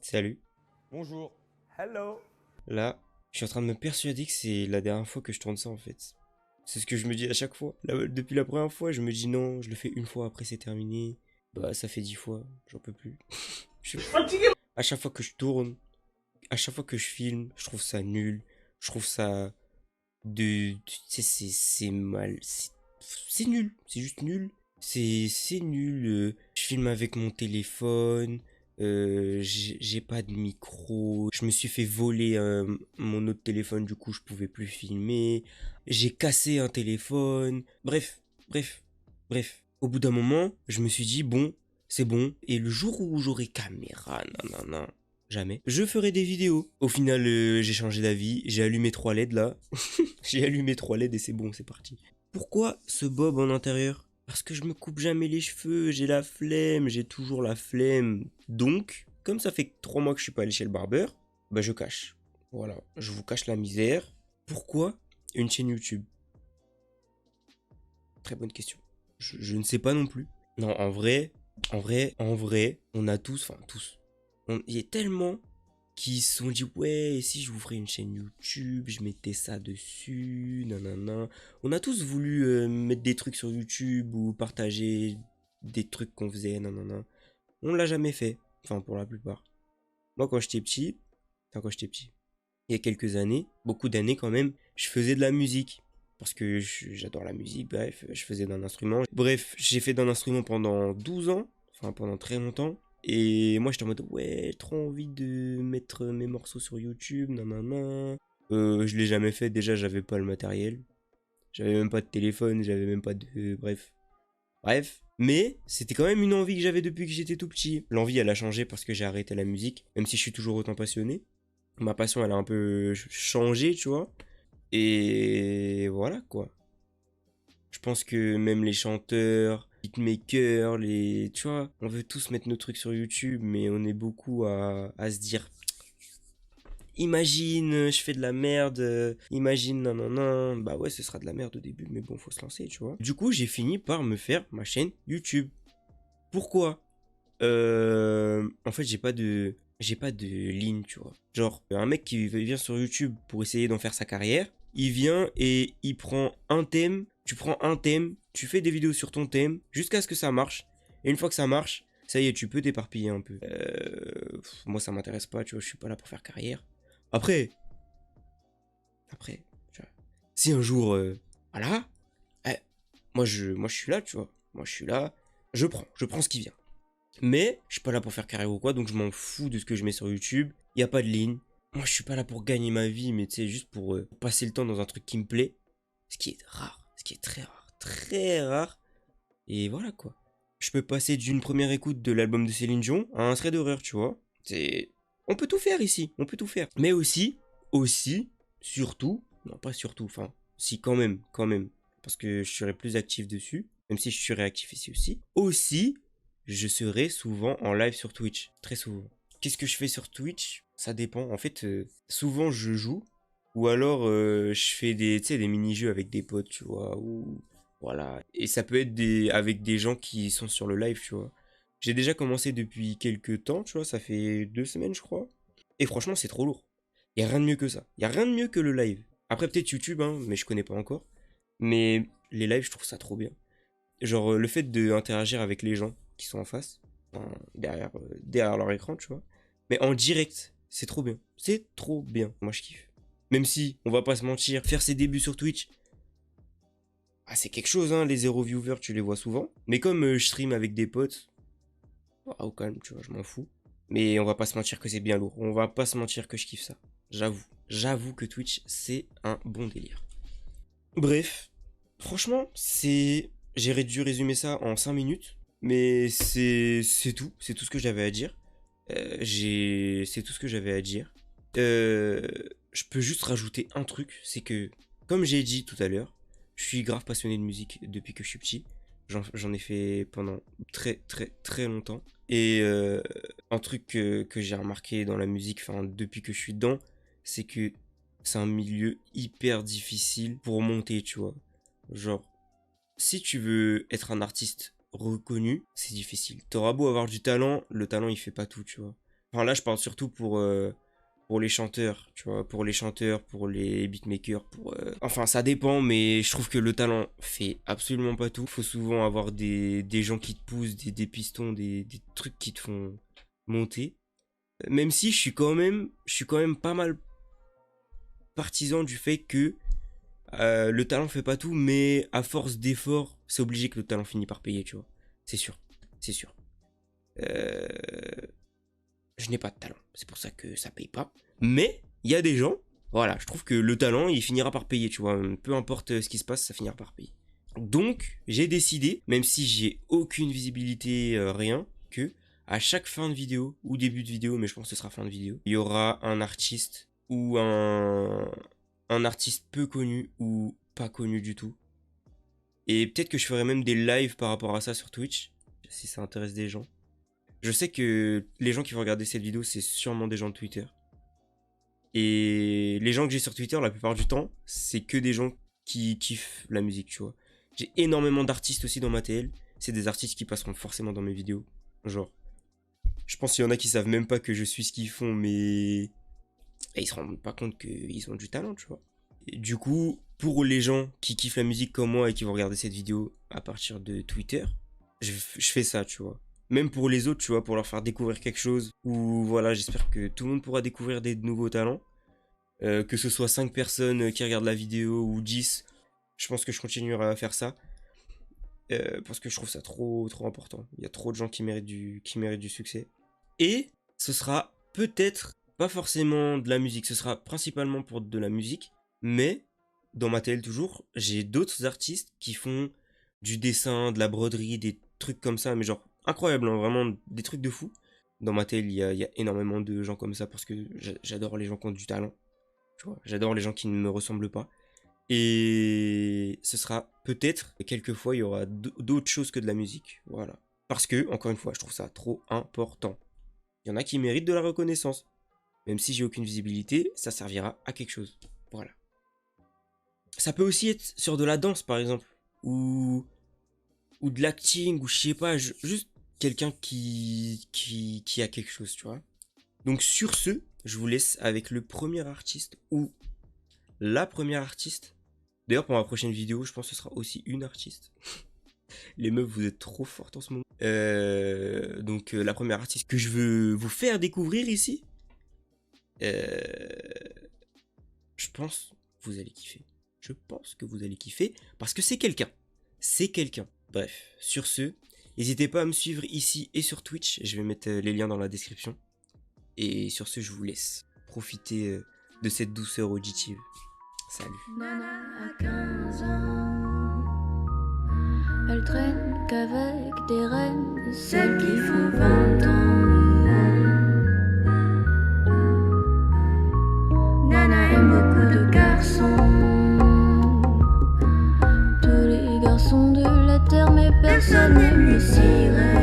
Salut. Bonjour. Hello. Là, je suis en train de me persuader que c'est la dernière fois que je tourne ça en fait. C'est ce que je me dis à chaque fois. Depuis la première fois, je me dis non, je le fais une fois, après c'est terminé. Bah, ça fait 10 fois, j'en peux plus. Je suis fatigué. À chaque fois que je tourne, à chaque fois que je filme, je trouve ça nul. Je trouve ça tu sais, c'est mal. C'est nul, c'est juste nul. C'est nul. Je filme avec mon téléphone. J'ai pas de micro. Je me suis fait voler mon autre téléphone, du coup je pouvais plus filmer. J'ai cassé un téléphone. Bref, bref, bref. Au bout d'un moment, je me suis dit bon, c'est bon. Et le jour où j'aurai caméra, non, jamais, je ferai des vidéos. Au final, j'ai changé d'avis. J'ai allumé 3 LED là. J'ai allumé 3 LED et c'est bon, c'est parti. Pourquoi ce bob en intérieur? Parce que je me coupe jamais les cheveux, j'ai la flemme, j'ai toujours la flemme. Donc, comme ça fait 3 mois que je suis pas allé chez le barbeur, bah je cache. Voilà, je vous cache la misère. Pourquoi une chaîne YouTube? Très bonne question. Je ne sais pas non plus. Non, en vrai, on a tous, enfin tous, il y a tellement qui se sont dit ouais, et si je vous ferais une chaîne YouTube, je mettais ça dessus, nanana. On a tous voulu mettre des trucs sur YouTube ou partager des trucs qu'on faisait, nanana. On l'a jamais fait, enfin pour la plupart. Moi quand j'étais petit, il y a quelques années, beaucoup d'années quand même, je faisais de la musique. Parce que j'adore la musique, bref, je faisais d'un instrument. Bref, j'ai fait d'un instrument pendant 12 ans, enfin pendant très longtemps. Et moi j'étais en mode ouais, trop envie de mettre mes morceaux sur YouTube, nanana. Je l'ai jamais fait, déjà j'avais pas le matériel. J'avais même pas de téléphone, j'avais même pas de... Bref. Bref. Mais c'était quand même une envie que j'avais depuis que j'étais tout petit. L'envie elle a changé parce que j'ai arrêté la musique, même si je suis toujours autant passionné. Ma passion elle a un peu changé, tu vois. Et voilà quoi. Je pense que même les chanteurs, beatmakers, tu vois, on veut tous mettre nos trucs sur YouTube, mais on est beaucoup à se dire, imagine, je fais de la merde, imagine, non, non, non, bah ouais, ce sera de la merde au début, mais bon, faut se lancer, tu vois. Du coup, j'ai fini par me faire ma chaîne YouTube. Pourquoi? En fait, j'ai pas de ligne, tu vois. Genre, un mec qui vient sur YouTube pour essayer d'en faire sa carrière, il vient et il prend un thème, tu prends un thème, tu fais des vidéos sur ton thème, jusqu'à ce que ça marche. Et une fois que ça marche, ça y est, tu peux t'éparpiller un peu. Moi, ça m'intéresse pas, tu vois, je suis pas là pour faire carrière. Après, tu vois, si un jour, voilà, eh, moi je suis là, tu vois. Moi, je suis là, je prends ce qui vient. Mais je suis pas là pour faire carrière ou quoi, donc je m'en fous de ce que je mets sur YouTube. Il y a pas de ligne. Moi, je suis pas là pour gagner ma vie, mais tu sais, juste pour passer le temps dans un truc qui me plaît. Ce qui est rare, ce qui est très rare, très rare. Et voilà quoi. Je peux passer d'une première écoute de l'album de Céline Dion à un trait d'horreur, tu vois. On peut tout faire ici, on peut tout faire. Mais aussi, surtout, non pas surtout, enfin, si quand même, parce que je serai plus actif dessus, même si je suis réactif ici aussi. Aussi, je serai souvent en live sur Twitch, très souvent. Qu'est-ce que je fais sur Twitch? Ça dépend. En fait, souvent je joue, ou alors je fais tu sais, des mini-jeux avec des potes, tu vois, ou voilà. Et ça peut être avec des gens qui sont sur le live, tu vois. J'ai déjà commencé depuis quelques temps, tu vois, ça fait 2 semaines, je crois. Et franchement, c'est trop lourd. Y a rien de mieux que ça. Y a rien de mieux que le live. Après, peut-être YouTube, hein, mais je connais pas encore. Mais les lives, je trouve ça trop bien. Genre, le fait d'interagir avec les gens qui sont en face, enfin, derrière leur écran, tu vois. Mais en direct, c'est trop bien. C'est trop bien. Moi, je kiffe. Même si, on va pas se mentir, faire ses débuts sur Twitch, ah, c'est quelque chose, hein, les 0 viewers, tu les vois souvent. Mais comme je stream avec des potes, au calme, tu vois, je m'en fous. Mais on va pas se mentir que c'est bien lourd. On va pas se mentir que je kiffe ça. J'avoue. J'avoue que Twitch, c'est un bon délire. Bref, franchement, J'ai dû résumer ça en 5 minutes. Mais c'est tout ce que j'avais à dire. C'est tout ce que j'avais à dire. Je peux juste rajouter un truc, c'est que, comme j'ai dit tout à l'heure, je suis grave passionné de musique depuis que je suis petit. J'en ai fait pendant très très très longtemps. Et un truc que j'ai remarqué dans la musique, enfin depuis que je suis dedans, c'est que c'est un milieu hyper difficile pour monter, tu vois. Genre, si tu veux être un artiste reconnu, c'est difficile. T'auras beau avoir du talent, le talent il fait pas tout, tu vois. Enfin là, je parle surtout pour les chanteurs, tu vois, pour les chanteurs, pour les beatmakers, Enfin, ça dépend, mais je trouve que le talent fait absolument pas tout. Faut souvent avoir des gens qui te poussent, des pistons, des trucs qui te font monter. Même si je suis quand même pas mal partisan du fait que le talent fait pas tout, mais à force d'efforts, c'est obligé que le talent finit par payer, tu vois. C'est sûr, c'est sûr. Euh, je n'ai pas de talent, c'est pour ça que ça paye pas. Mais il y a des gens, voilà, je trouve que le talent, il finira par payer, tu vois. Peu importe ce qui se passe, ça finira par payer. Donc, j'ai décidé, même si j'ai aucune visibilité, rien, que à chaque fin de vidéo, ou début de vidéo, mais je pense que ce sera fin de vidéo, il y aura un artiste ou un artiste peu connu ou pas connu du tout. Et peut-être que je ferai même des lives par rapport à ça sur Twitch, si ça intéresse des gens. Je sais que les gens qui vont regarder cette vidéo, c'est sûrement des gens de Twitter. Et les gens que j'ai sur Twitter, la plupart du temps, c'est que des gens qui kiffent la musique, tu vois. J'ai énormément d'artistes aussi dans ma TL. C'est des artistes qui passeront forcément dans mes vidéos. Genre, je pense qu'il y en a qui savent même pas que je suis ce qu'ils font, mais ils se rendent pas compte qu'ils ont du talent, tu vois. Et du coup, pour les gens qui kiffent la musique comme moi et qui vont regarder cette vidéo à partir de Twitter, je fais ça, tu vois. Même pour les autres, tu vois, pour leur faire découvrir quelque chose. Ou voilà, j'espère que tout le monde pourra découvrir des nouveaux talents. Que ce soit 5 personnes qui regardent la vidéo ou 10, je pense que je continuerai à faire ça. Parce que je trouve ça trop important. Il y a trop de gens qui méritent du succès. Et ce sera peut-être pas forcément de la musique, ce sera principalement pour de la musique. Mais dans ma TL toujours, j'ai d'autres artistes qui font du dessin, de la broderie, des trucs comme ça, mais genre incroyable, hein, vraiment des trucs de fou. Dans ma TL, il y a énormément de gens comme ça parce que j'adore les gens qui ont du talent. Tu vois, j'adore les gens qui ne me ressemblent pas. Et ce sera peut-être, quelquefois, il y aura d'autres choses que de la musique. Voilà. Parce que, encore une fois, je trouve ça trop important. Il y en a qui méritent de la reconnaissance. Même si j'ai aucune visibilité, ça servira à quelque chose. Voilà. Ça peut aussi être sur de la danse, par exemple. Ou de l'acting, ou je sais pas, juste quelqu'un qui a quelque chose, tu vois. Donc sur ce, je vous laisse avec le premier artiste, ou la première artiste. D'ailleurs, pour ma prochaine vidéo, je pense que ce sera aussi une artiste. Les meufs, vous êtes trop fortes en ce moment. Donc la première artiste que je veux vous faire découvrir ici, je pense que vous allez kiffer. Je pense que vous allez kiffer parce que c'est quelqu'un. C'est quelqu'un. Bref, sur ce, n'hésitez pas à me suivre ici et sur Twitch. Je vais mettre les liens dans la description. Et sur ce, je vous laisse profiter de cette douceur auditive. Salut. Nana a 15 ans. Elle traîne qu'avec des reines, celles qui font 20 ans. Nana aime beaucoup de garçons. Tous les garçons de la terre, mais personne n'aime les sirènes.